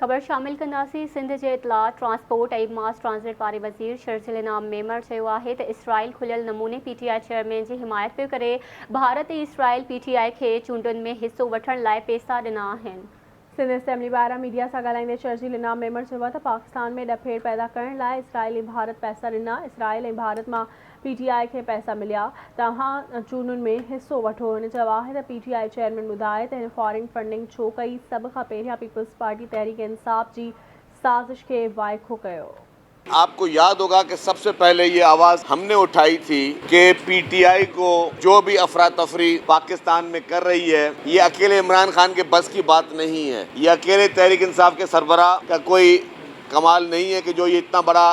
खबर शामिल कंदासीं। सिंध जे इतलात ट्रांसपोर्ट ऐं मास ट्रांज़िट वारे वज़ीर शर्जील इनाम मेमण चयो आहे त इसराइल खुलियल नमूने पीटीआई चेयरमैन जी हिमायत पियो करे। भारत ऐं इसराइल पीटीआई खे चूंडुनि में हिस्सो वठण लाइ पैसा ॾिना आहिनि। सिंध असेंबली ॿाहिरां मीडिया सां ॻाल्हाईंदे शर्जील इनाम मेमण चयो त पाकिस्तान में ॾफेड़ पैदा करण लाइ इसराइल ऐं भारत पैसा ॾिना। इसराइल ऐं भारत मां पीटीआई खे पैसा मिलिया। तव्हां चूंडुनि में हिस्सो वठो। हिन चयो आहे त पीटीआई चेयरमैन ॿुधाए त हिन फॉरेन फंडिंग छो कई। सभ खां पहिरियां पीपल्स पार्टी तहरीक इंसाफ जी साज़िश खे वाइखो कयो। आपको याद होगा कि सबसे पहले ये आवाज हमने उठाई थी कि पीटीआई को जो भी अफरा तफरी पाकिस्तान में कर रही है, ये अकेले इमरान खान के बस की बात नहीं है। ये अकेले तहरीक इंसाफ के सरबराह का कोई कमाल नहीं है कि जो ये इतना बड़ा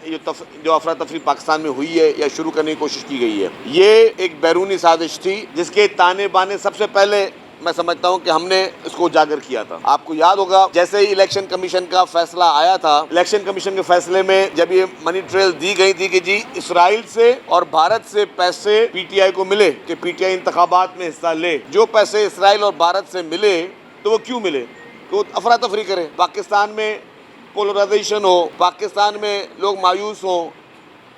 जो अफरा तफरी पाकिस्तान में हुई है या शुरू करने की कोशिश की गई है। ये एक बैरूनी साजिश थी जिसके ताने बाने सबसे पहले मैं समझता हूं कि हमने इसको उजागर किया था। आपको याद होगा जैसे ही इलेक्शन कमीशन का फैसला आया था, इलेक्शन कमीशन के फैसले में जब ये मनी ट्रेल दी गई थी कि जी इसराइल से और भारत से पैसे पीटीआई को मिले कि पीटीआई इंतखाबात में हिस्सा ले, जो पैसे इसराइल और भारत से मिले तो वो क्यों मिले? तो वो अफरा तफरी करे, पाकिस्तान में पोलराइजेशन हो, पाकिस्तान में लोग मायूस हों,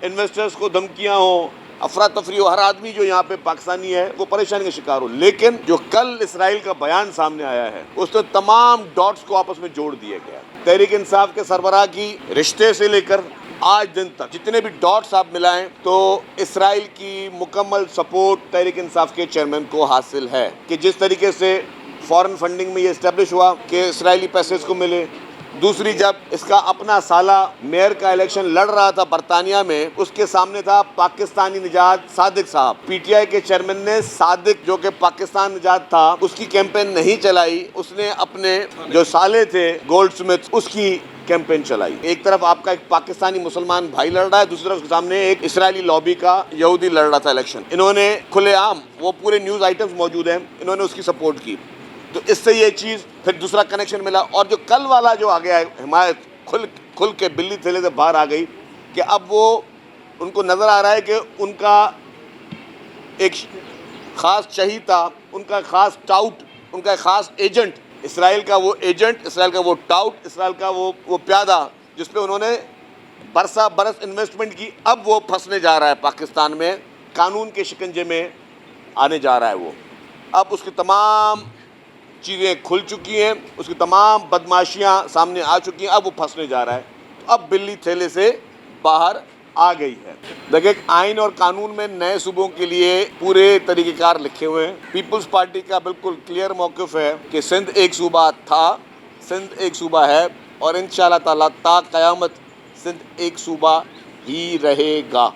इन्वेस्टर्स को धमकियां हों, अफरा तफरी हो, हर आदमी जो यहाँ पे पाकिस्तानी है वो परेशानी का शिकार हो। लेकिन जो कल इसराइल का बयान सामने आया है उसने तमाम डॉट्स को आपस में जोड़ दिया गया। तहरीक इंसाफ के सरबराह की रिश्ते से लेकर आज दिन तक जितने भी डॉट्स आप मिलाएं तो इसराइल की मुकम्मल सपोर्ट तहरीक इंसाफ के चेयरमैन को हासिल है कि जिस तरीके से फॉरेन फंडिंग में ये इस्टेब्लिश हुआ कि इसराइली पैसे को मिले। दूसरी, जब इसका अपना साला मेयर का इलेक्शन लड़ रहा था बरतानिया में, उसके सामने था पाकिस्तानी निजात सादिक साहब। पीटीआई के चेयरमैन ने सादिक जो कि पाकिस्तान निजात था उसकी कैंपेन नहीं चलाई, उसने अपने जो साले थे गोल्ड स्मिथ उसकी कैंपेन चलाई। एक तरफ आपका एक पाकिस्तानी मुसलमान भाई लड़ रहा है, दूसरी तरफ उसके सामने एक इसराइली लॉबी का यहूदी लड़ रहा था इलेक्शन। इन्होंने खुलेआम, वो पूरे न्यूज आइटम्स मौजूद हैं, इन्होंने उसकी सपोर्ट की। तो इससे ये चीज़ फिर दूसरा कनेक्शन मिला। और जो कल वाला जो आ गया है हिमायत खुल के बिल्ली थैले से बाहर आ गई कि अब वो उनको नज़र आ रहा है कि उनका एक ख़ास चहीता, उनका ख़ास टाउट, उनका ख़ास एजेंट, इसराइल का वो एजेंट, इसराइल का वो टाउट, इसराइल का वो प्यादा जिस पे उन्होंने बरस इन्वेस्टमेंट की, अब वो फंसने जा रहा है पाकिस्तान में, कानून के शिकंजे में आने जा रहा है वो। अब उसकी तमाम चीज़ें खुल चुकी हैं, उसकी तमाम बदमाशियां सामने आ चुकी हैं, अब वो फंसने जा रहा है। तो अब बिल्ली थैले से बाहर आ गई है। देखिए, आइन और कानून में नए सूबों के लिए पूरे तरीक़ेकार लिखे हुए हैं। पीपल्स पार्टी का बिल्कुल क्लियर मौक़िफ़ है कि सिंध एक सूबा था, सिंध एक सूबा है और इंशाअल्लाह ताला ता क़यामत सिंध एक सूबा ही रहेगा।